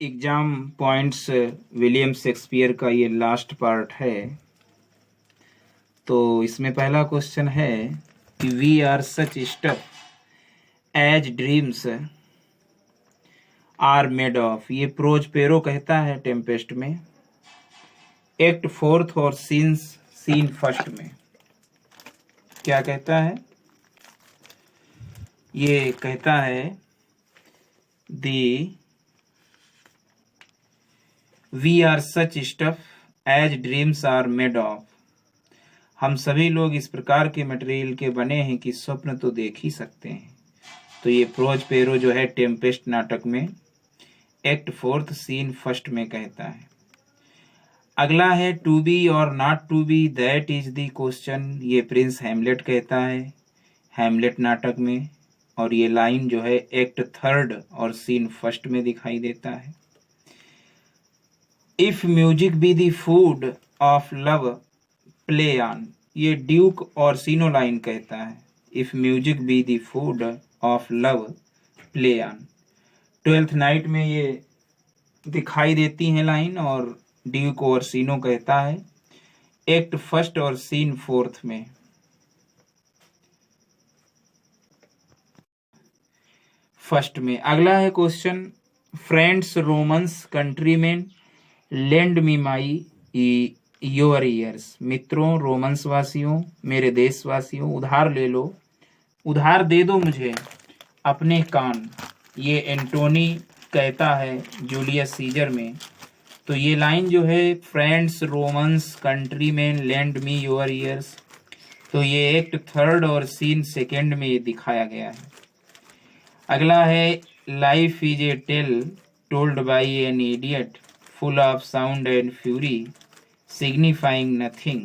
Exam points William Shakespeare का ये last part है। तो इसमें पहला क्वेश्चन है कि we are such stuff as dreams are made of, ये प्रोस्पेरो कहता है टेम्पेस्ट में। एक्ट फोर्थ और सीन फर्स्ट में क्या कहता है? ये कहता है we are such stuff as dreams are made of, हम सभी लोग इस प्रकार के मटेरियल के बने हैं कि स्वप्न तो देख ही सकते हैं। तो ये प्रोस्पेरो जो है टेम्पेस्ट नाटक में एक्ट फोर्थ सीन फर्स्ट में कहता है। अगला है टू बी और not to be, that is the question, ये प्रिंस हैमलेट कहता है हैमलेट नाटक में, और ये लाइन जो है एक्ट थर्ड और सीन फर्स्ट में दिखाई देता है। If music be the food of love play on, ये ड्यूक और सीनो लाइन कहता है। If music be the food of love play on, twelfth night में ये दिखाई देती है लाइन, और ड्यूक और सीनो कहता है एक्ट फर्स्ट और सीन फोर्थ में। अगला है question friends Romans countrymen lend me my your ears, मित्रों रोमन्स वासियों मेरे देशवासियों उधार ले लो, उधार दे दो मुझे अपने कान, ये एंटोनी कहता है जूलियस सीजर में। तो ये लाइन जो है friends Romans countrymen lend me your ears, तो ये एक्ट थर्ड और सीन सेकेंड में ये दिखाया गया है। अगला है life is a tale told by an idiot full of sound and fury signifying nothing,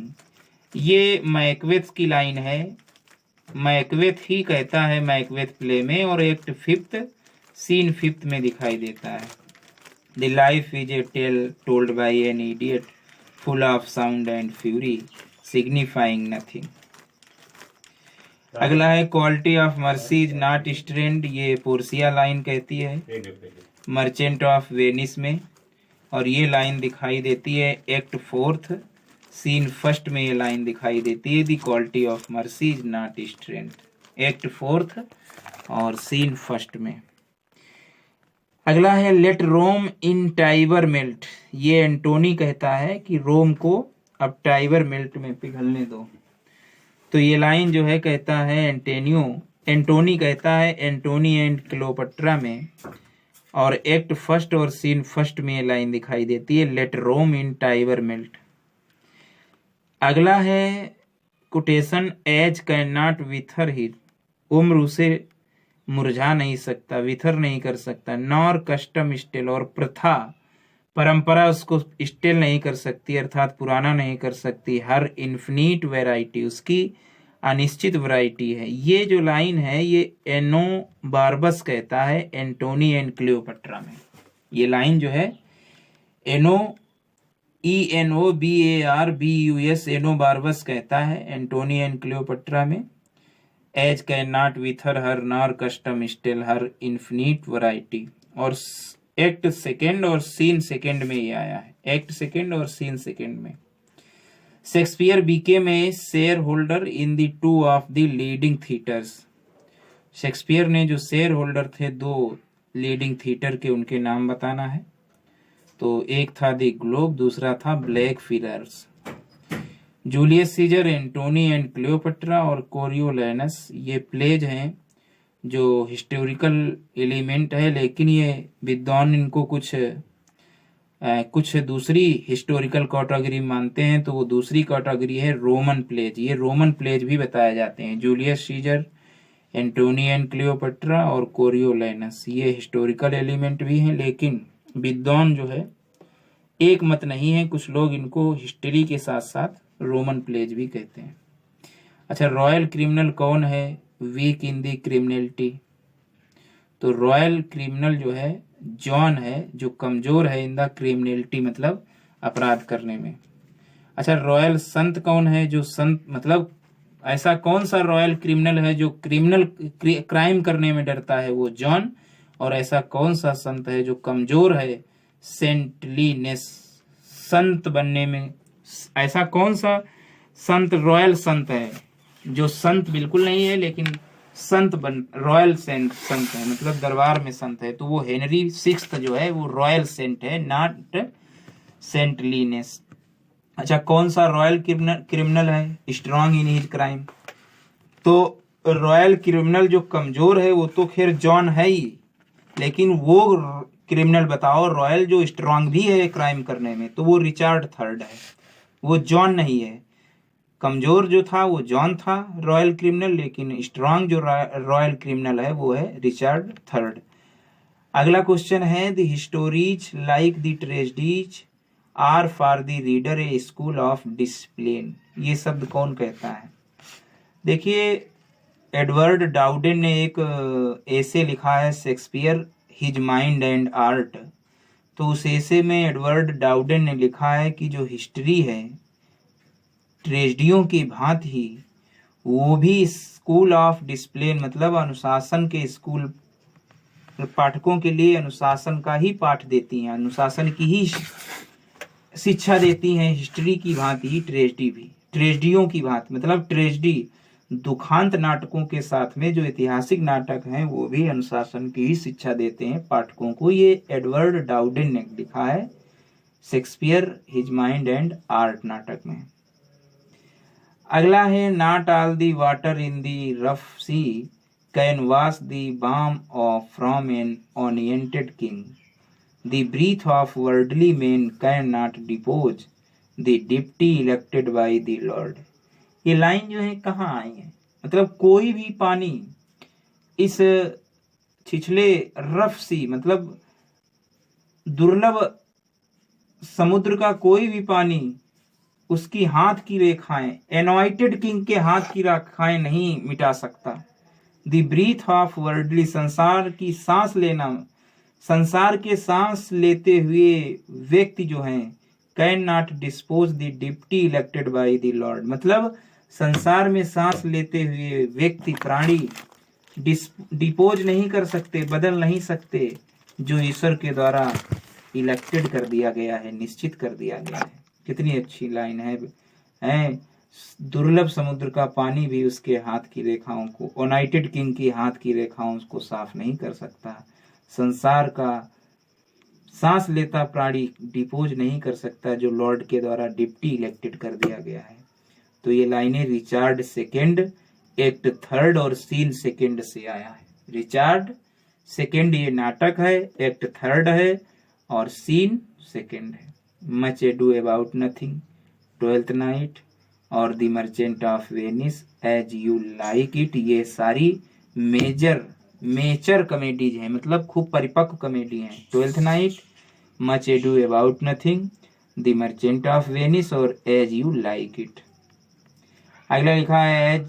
ये मैकबेथ की लाइन है, मैकबेथ ही कहता है मैकबेथ प्ले में, और एक्ट फिफ्थ सीन फिफ्थ में दिखाई देता है। The life is a tale told by an idiot full of sound and fury signifying nothing. अगला है quality of mercy is not strained, ये पोर्सिया लाइन कहती है मर्चेंट ऑफ वेनिस में, और ये लाइन दिखाई देती है एक्ट फोर्थ सीन फर्स्ट में, ये लाइन दिखाई देती है the quality of mercy is not strained, act fourth और सीन फर्स्ट में। अगला है let Rome in Tiber melt, ये एंटोनी कहता है कि रोम को अब टाइबर मेल्ट में पिघलने दो। तो ये लाइन जो है कहता है एंटोनी कहता है एंटोनी एंड क्लोपट्रा में, और एक्ट फर्स्ट और सीन फर्स्ट में ये लाइन दिखाई देती है let Rome in Tiber melt. अगला है quotation age cannot wither hit, उम्र उसे मुरझा नहीं सकता विथर नहीं कर सकता, नॉर कस्टम स्टिल, और प्रथा परंपरा उसको स्टिल नहीं कर सकती अर्थात पुराना नहीं कर सकती, हर इन्फिनिट वैरायटी उसकी अनिश्चित वैरायटी है। ये जो लाइन है ये एनो बार्बस कहता है एंटोनी एंड क्लियोपट्रा में, ये लाइन जो है ENOBARBUS एनो बार्बस कहता है एंटोनी एंड क्लियोपट्रा में, age cannot wither her nor custom stale her infinite variety, और एक्ट सेकेंड और सीन सेकेंड में ये आया है, एक्ट सेकेंड और सीन सेकेंड में। Shakespeare became a shareholder in the two of the leading theatres, Shakespeare ने जो शेयर होल्डर थे दो लीडिंग थिएटर के, उनके नाम बताना है। तो एक था द ग्लोब, दूसरा था Blackfriars. Julius Caesar Antony and Cleopatra और कोरियोलैनस, ये प्लेज हैं जो हिस्टोरिकल एलिमेंट है, लेकिन ये विद्वान इनको कुछ दूसरी हिस्टोरिकल कैटेगरी मानते हैं, तो वो दूसरी कैटेगरी है रोमन प्लेज, ये रोमन प्लेज भी बताए जाते हैं। Julius Caesar Antony and Cleopatra और कोरियोलैनस ये हिस्टोरिकल एलिमेंट भी हैं, लेकिन विद्वान जो है एक मत नहीं है, कुछ लोग इनको हिस्ट्री के साथ साथ रोमन प्लेज भी कहते हैं। अच्छा, रॉयल क्रिमिनल कौन है वीक इन दी क्रिमिनलिटी? तो रॉयल क्रिमिनल जो है जॉन है, जो कमजोर है इन द क्रिमिनलिटी मतलब अपराध करने में। अच्छा, रॉयल संत कौन है? जो संत मतलब ऐसा कौन सा रॉयल क्रिमिनल है जो क्राइम करने में डरता है? वो जॉन। और ऐसा कौन सा संत है जो कमजोर है सेंटलीनेस, संत बनने में। ऐसा कौन सा संत रॉयल संत है जो संत बिल्कुल नहीं है लेकिन संत बन रॉयल संत है, मतलब दरबार में संत है, तो वो हेनरी सिक्स्थ जो है वो रॉयल सेंट है, नॉट सेंटलीनेस। अच्छा, कौन सा रॉयल क्रिमिनल है स्ट्रॉन्ग इन हिज क्राइम? तो रॉयल क्रिमिनल जो कमजोर है वो तो खैर जॉन है ही, लेकिन वो क्रिमिनल बताओ रॉयल जो स्ट्रांग भी है क्राइम करने में, तो वो रिचार्ड थर्ड है, वो जॉन नहीं है। कमजोर जो था वो जॉन था रॉयल क्रिमिनल, लेकिन स्ट्रांग जो रॉयल क्रिमिनल है वो है रिचार्ड थर्ड। अगला क्वेश्चन है the histories like the tragedies are for the reader a school of discipline, ये शब्द कौन कहता है? देखिए, एडवर्ड डाउडेन ने एक एसे लिखा है Shakespeare his mind and art, तो उस एसे में एडवर्ड डाउडेन ने लिखा है कि जो हिस्ट्री है ट्रेजेडियों की भांति ही वो भी स्कूल ऑफ डिसिप्लिन, मतलब अनुशासन के स्कूल, पाठकों के लिए अनुशासन का ही पाठ देती हैं, अनुशासन की ही शिक्षा देती हैं हिस्ट्री की भांति ट्रेजेडी भी, ट्रेजेडियों की भांति, मतलब ट्रेजेडी दुखांत नाटकों के साथ में जो ऐतिहासिक नाटक हैं वो भी अनुशासन की ही शिक्षा देते हैं पाठकों को। ये एडवर्ड डाउडेन ने लिखा है Shakespeare his mind and art नाटक में। अगला है not all the water in the rough sea can wash the balm off from an oriented king, the breath of worldly man can not depose the deputy elected by the Lord. ये line जो है कहाँ आई है? मतलब कोई भी पानी इस छिछले रफ सी, मतलब दुर्लभ समुद्र का कोई भी पानी उसकी हाथ की रेखाएं, एनॉइटेड किंग के हाथ की रेखाएं नहीं मिटा सकता। द ब्रीथ ऑफ वर्ल्डली, संसार की सांस लेना, संसार के सांस लेते हुए व्यक्ति जो हैं can not dispose the deputy elected by the Lord, मतलब संसार में सांस लेते हुए व्यक्ति प्राणी डिपोज नहीं कर सकते, बदल नहीं सकते जो ईश्वर के द्वारा इलेक्टेड कर दिया गया है, निश्चित कर दिया गया है। कितनी अच्छी लाइन है। दुर्लभ समुद्र का पानी भी उसके हाथ की रेखाओं को, यूनाइटेड किंग की हाथ की रेखाओं को साफ नहीं कर सकता। संसार का सांस लेता प्राणी डिपोज नहीं कर सकता जो लॉर्ड के द्वारा डिप्टी इलेक्टेड कर दिया गया है। तो ये लाइनें रिचार्ड सेकेंड एक्ट थर्ड और सीन सेकेंड से आया है। रिचार्ड सेकेंड ये नाटक है, एक्ट थर्ड है और सीन सेकेंड है। Much ado about nothing, twelfth night और the merchant of Venice, as you like it, ये सारी मेजर कॉमेडीज हैं, मतलब खूब परिपक्व कॉमेडी हैं। Twelfth night, much ado about nothing, the merchant of Venice और एज यू लाइक इट। अगला लिखा है as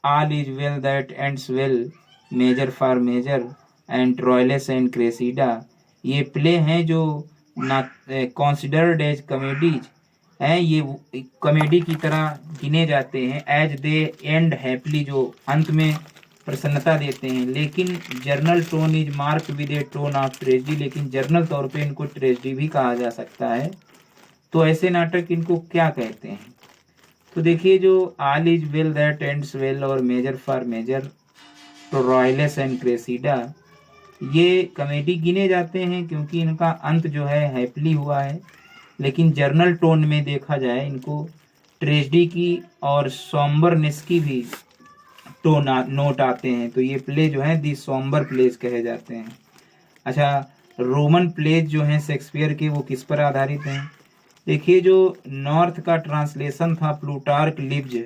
all is well that ends well, measure for measure and Troilus and Cressida, ये प्ले हैं जो कॉन्सिडर्ड एज कॉमेडीज हैं, ये comedy की तरह गिने जाते हैं। एज दे एंड हैप्पीली, जो अंत में प्रसन्नता देते हैं। लेकिन journal tone is mark with A tone of tragedy, लेकिन जर्नल तौर पे इनको ट्रेजेडी भी कहा जा सकता है। तो ऐसे नाटक इनको क्या कहते हैं? तो देखिए, जो all is well that ends well और measure for measure, Troilus and Cressida, ये कॉमेडी गिने जाते हैं क्योंकि इनका अंत जो है हैप्पीली हुआ है। लेकिन जर्नल टोन में देखा जाए इनको ट्रेजेडी की और सॉम्बरनेस की भी टोन नोट आते हैं। तो ये प्ले जो है दी सॉम्बर प्लेज कहे जाते हैं। अच्छा, रोमन प्लेज जो हैं शेक्सपियर के, वो किस पर आधारित हैं? देखिए, जो नॉर्थ का ट्रांसलेशन था प्लूटार्क लिव्ज,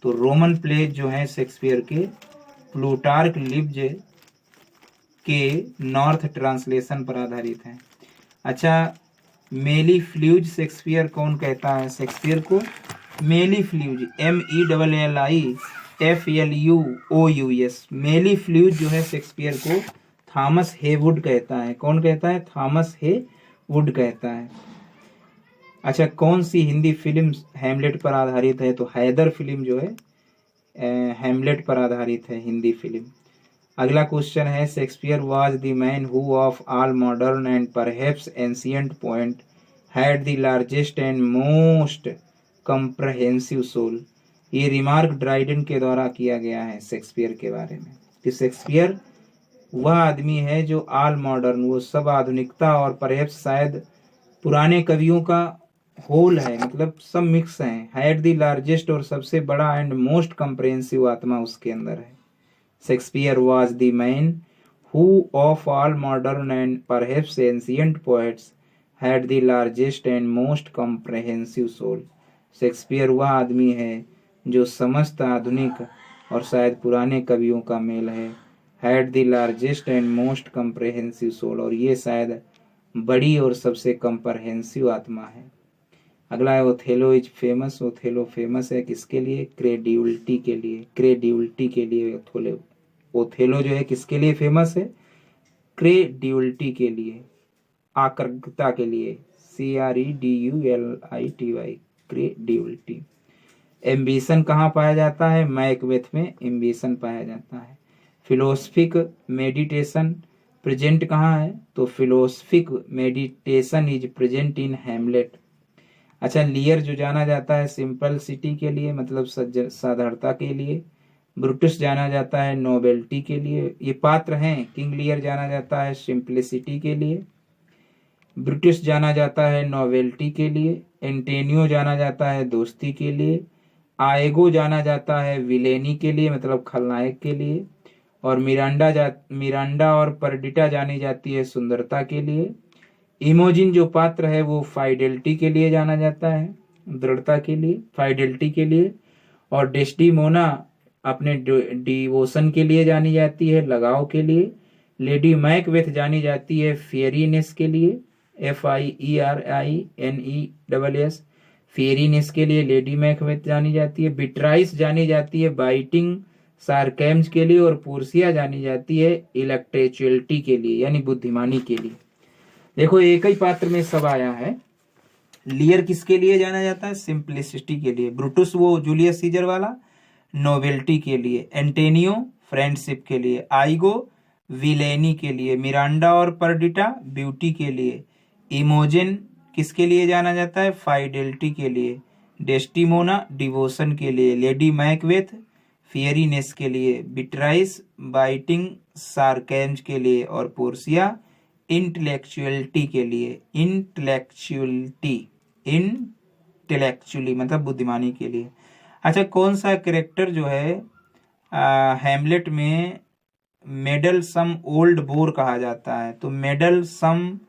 तो रोमन प्लेज जो है शेक्सपियर के प्लूटार्क लिव्ज के नॉर्थ ट्रांसलेशन पर आधारित हैं। अच्छा, मेलीफ्ल्यूज शेक्सपियर कौन कहता है शेक्सपियर को? मेलीफ्ल्यूज, MELLIFLUOUS, मेलीफ्ल्यूज जो है शेक्सपियर को थॉमस हेवुड कहता है। कौन कहता है? थॉमस हेवुड कहता है। अच्छा, कौन सी हिंदी फिल्म हैमलेट पर आधारित है? तो हैदर फिल्म जो है हैमलेट पर आधारित है हिंदी फिल्म। अगला क्वेश्चन है, Shakespeare was the man who of all modern and perhaps ancient poet had the largest and most comprehensive soul. ये रिमार्क ड्राइडन के द्वारा किया गया है शेक्सपियर के बारे में कि शेक्सपियर वह आदमी है जो ऑल मॉडर्न, वो सब आधुनिकता, और परहैप्स शायद पुराने कवियों का होल है, मतलब सब मिक्स हैं। हैड द लार्जेस्ट, और सबसे बड़ा, एंड मोस्ट कॉम्प्रहेंसिव आत्मा उसके अंदर है। Shakespeare was the man who of all modern and perhaps ancient poets had the largest and most comprehensive soul. Shakespeare वह आदमी है जो समस्त आधुनिक और शायद पुराने कवियों का मेल है। Had the largest and most comprehensive soul, और ये शायद बड़ी और सबसे कॉम्प्रहेंसिव आत्मा है। अगला है, Othello is famous. Othello famous है किसके लिए? क्रेडिबिलिटी के लिए। क्रेडिबिलिटी के लिए ओथेलो जो है किसके लिए फेमस है? क्रेडिबिलिटी के लिए, आकर्षकता के लिए। CREDULITY, credibility. एम्बिशन कहाँ पाया जाता है? मैकबेथ में एम्बिशन पाया जाता है। फिलोसफिक मेडिटेशन प्रेजेंट कहाँ है? तो philosophic meditation is present in Hamlet. अच्छा, लियर जो जाना जाता है सिंपलिसिटी के लिए, मतलब साधारणता के लिए। ब्रूटस जाना जाता है नोबेलिटी के लिए। ये पात्र हैं। किंग लियर जाना जाता है सिंपलिसिटी के लिए। ब्रूटस जाना जाता है नोवेल्टी के लिए। एंटेनियो जाना जाता है दोस्ती के लिए। आएगो जाना जाता है विलेनी के लिए, मतलब खलनायक के लिए। और मिरांडा और परडिटा जानी जाती है सुंदरता के लिए। इमोजिन जो पात्र है वो फाइडेलिटी के लिए जाना जाता है, दृढ़ता के लिए, फाइडेलिटी के लिए। और डेस्टिमोना अपने डिवोशन के लिए जानी जाती है, लगाव के लिए। लेडी मैकबेथ जानी जाती है फेयरीनेस के लिए, FIERINESS, फेयरीनेस के लिए लेडी मैकबेथ जानी जाती है। बिट्राइस जानी जाती है बाइटिंग सार्कैम्स के लिए। और पोर्सिया जानी जाती है इलेक्ट्रेचुअलिटी के लिए, यानी बुद्धिमानी के लिए। देखो, एक ही पात्र में सब आया है। लियर किसके लिए जाना जाता है? सिंपलिसिटी के लिए। ब्रूटस वो जूलियस सीजर वाला, नोवेल्टी के लिए। एंटेनियो फ्रेंडशिप के लिए। आइगो विलेनी के लिए। मिरांडा और परडिटा ब्यूटी के लिए। इमोजिन किसके लिए जाना जाता है? फाइडेलिटी के लिए। डेस्टिमोना डिवोशन के लिए। लेडी मैकबेथ फियरीनेस के लिए। बिट्राइस बाइटिंग सार्कैम्स के लिए। और पोर्सिया इंटेलेक्चुअलिटी के लिए। इंटेलेक्चुअली मतलब बुद्धिमानी के लिए। अच्छा, कौन सा कैरेक्टर जो है हैमलेट में मेडल सम ओल्ड बोर कहा जाता है? तो मेडल सम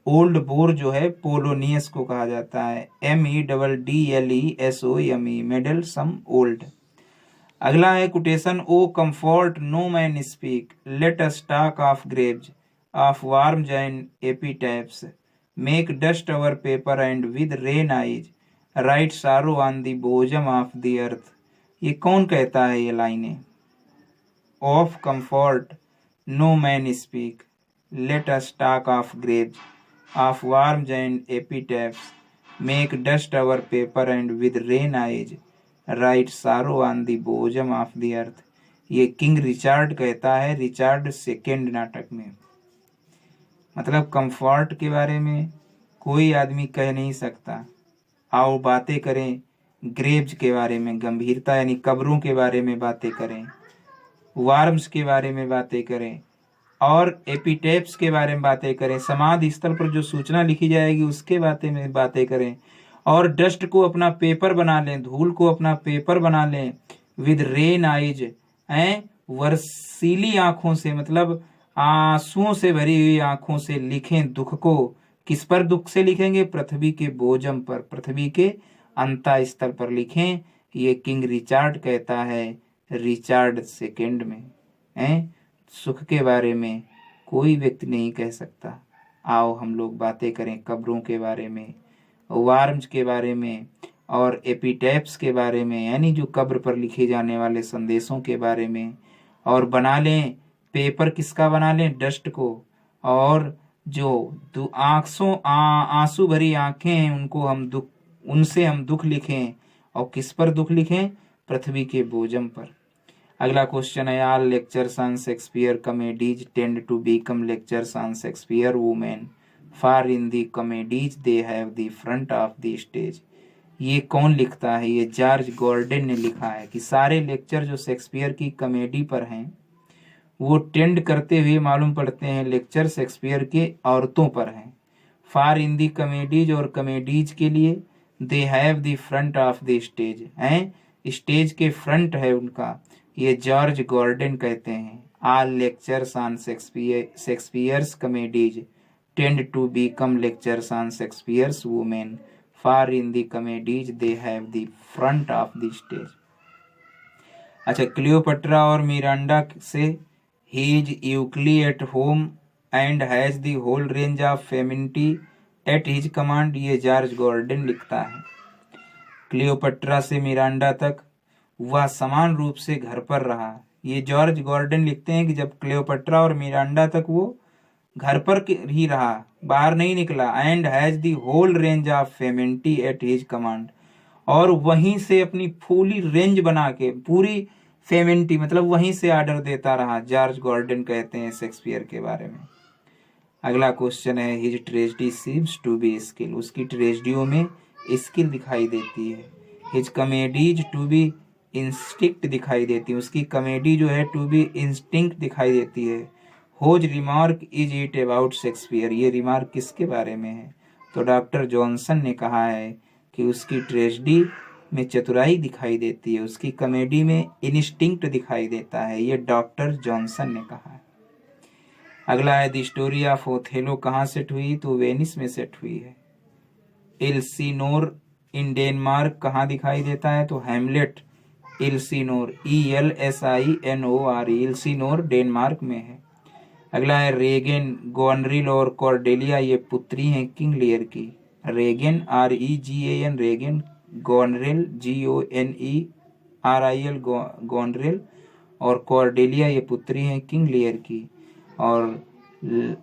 ओल्ड बोर जो है पोलोनियस को कहा जाता है। MEDDLESOME, meddlesome old. अगला है quotation, O comfort no man speak, let us talk of graves of worms and epitaphs, make dust our paper and with rain eyes write sorrow on the bosom of the earth। ये कौन कहता है ये लाइनें? Of comfort no man speak, let us talk of graves, of worms and epitaphs, make dust our paper and with rain eyes write sorrow on the bosom of the earth। ये king Richard कहता है Richard second नाटक में। मतलब comfort के बारे में कोई आदमी कह नहीं सकता। आओ बातें करें ग्रेव्स के बारे में, गंभीरता यानी कब्रों के बारे में बातें करें, वार्म्स के बारे में बातें करें, और एपिटेप्स के बारे में बातें करें। समाधि स्थल पर जो सूचना लिखी जाएगी उसके बातें करें। और डस्ट को अपना पेपर बना लें, धूल को अपना पेपर बना लें। विद रेन आइज, वर्षीली आंखों से, मतलब आंसुओं से भरी हुई आंखों से लिखें दुख को। किस पर दुख से लिखेंगे? पृथ्वी के बोझम पर, पृथ्वी के अंता स्थल पर लिखें। ये किंग रिचार्ड कहता है रिचार्ड सेकेंड में। सुख के बारे में कोई व्यक्ति नहीं कह सकता। आओ हम लोग बातें करें कब्रों के बारे में, वार्म्स के बारे में, और एपिटैप्स के बारे में, यानी जो कब्र पर लिखे जाने वाले संदेशों के बारे में। और बना लें पेपर, किसका बना लें? डस्ट को। और जो आंसू भरी आंखें हैं उनसे हम दुख लिखें। और किस पर दुख लिखें? पृथ्वी के बोझम पर। अगला क्वेश्चन है, all lectures on Shakespeare comedies tend to become lectures on Shakespeare women, for in the comedies they have the front of the stage. ये कौन लिखता है? ये जॉर्ज गॉर्डन ने लिखा है कि सारे लेक्चर जो शेक्सपियर की कॉमेडी पर हैं वो टेंड करते हुए मालूम पड़ते हैं लेक्चर शेक्सपियर के औरतों पर हैं। फॉर इन दी कॉमेडीज, और कॉमेडीज के लिए, they have the front of the stage, हैं स्टेज के फ्रंट है उनका, ये जॉर्ज गॉर्डन कहते हैं। All lectures on Shakespeare's comedies tend to become lectures on Shakespeare's women, for in the comedies they have the front of the stage. अच्छा, Cleopatra और Miranda से he is equally at home and has the whole range of femininity at his command, ये George Gordon लिखता है। Cleopatra से Miranda तक वह समान रूप से घर पर रहा, ये जॉर्ज गॉर्डन लिखते हैं कि जब क्लियोपेट्रा और मिरांडा तक वो घर पर ही रहा, बाहर नहीं निकला। And has the whole range of femininity at his command, और वहीं से अपनी पूरी रेंज बना के, पूरी फेमिनिटी मतलब वहीं से ऑर्डर देता रहा, जॉर्ज गॉर्डन कहते हैं शेक्सपियर के बारे में। अगला क्वेश्चन है, his tragedy seems to be skill, उसकी ट्रेजेडियों में स्किल दिखाई देती है। His comedies to be instinct दिखाई देती है, उसकी कॉमेडी जो है टू बी इंस्टिंक्ट दिखाई देती है। Whose remark is it about Shakespeare, ये रिमार्क किसके बारे में है? तो डॉक्टर जॉनसन ने कहा है कि उसकी ट्रेजेडी में चतुराई दिखाई देती है, उसकी कॉमेडी में इंस्टिंक्ट दिखाई देता है, ये डॉक्टर जॉनसन ने कहा है। अगला है, द स्टोरी ऑफ ओथेलो कहाँ सेट हुई? तो वेनिस में सेट हुई है। एल्सिनोर इन डेनमार्क कहाँ दिखाई देता है? तो हैमलेट एल्सिनोर ELSINOR एल्सिनोर डेनमार्क में है। अगला है, रेगन, गोनरिल और कॉर्डेलिया ये पुत्री हैं किंग लियर की। रेगन REGAN रेगन, गोनरिल GONERIL गोनरिल, और कॉर्डेलिया ये पुत्री हैं किंग लियर की। और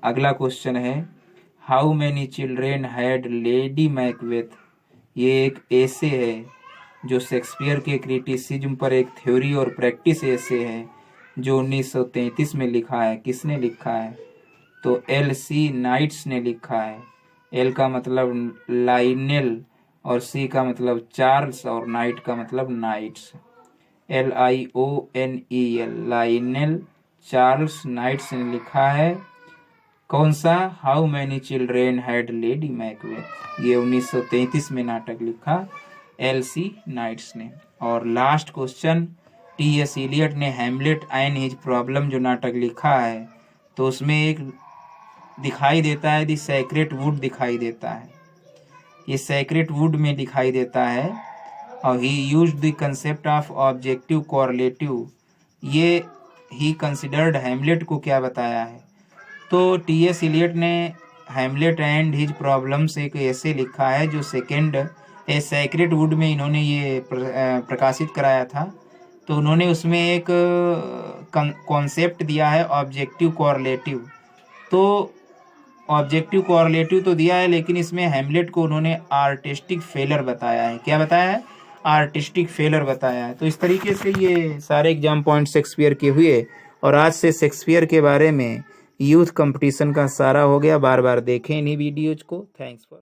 अगला क्वेश्चन है, how many children had lady Macbeth, ये एक एसे है जो शेक्सपियर के क्रिटिसिज्म पर एक थ्योरी और प्रैक्टिस एसे है, जो 1933 में लिखा है। किसने लिखा है? तो LC नाइट्स ने लिखा है। L का मतलब लाइनेल, और C का मतलब चार्ल्स, और नाइट का मतलब नाइट्स, LIONEL, लाइनेल चार्ल्स नाइट्स ने लिखा है। कौन सा? How many children had lady Macbeth, ये 1933 में नाटक लिखा LC नाइट्स ने। और लास्ट क्वेश्चन, T.S. इलियट ने हैमलेट एंड हिज प्रॉब्लम जो नाटक लिखा है, तो उसमें एक दिखाई देता है द सेक्रेट वुड दिखाई देता है, ये सेक्रेट वुड में दिखाई देता है। और ही used the concept of objective correlative, ये ही कंसिडर्ड हैमलेट को क्या बताया है? तो T.S. इलियट ने हैमलेट एंड हिज प्रॉब्लम्स एक ऐसे लिखा है जो सेकेंड ए सेक्रेट वुड में इन्होंने ये प्रकाशित कराया था। तो उन्होंने उसमें एक कॉन्सेप्ट दिया है ऑब्जेक्टिव कोरिलेटिव। तो ऑब्जेक्टिव कोरिलेटिव तो दिया है, लेकिन इसमें हैमलेट को उन्होंने आर्टिस्टिक फेलर बताया है। क्या बताया है? आर्टिस्टिक फेलर बताया है। तो इस तरीके से ये सारे एग्जाम पॉइंट शेक्सपियर के हुए, और आज से शेक्सपियर के बारे में यूथ कंपटीशन का सारा हो गया। बार बार देखें इन्हीं वीडियोज को। Thanks for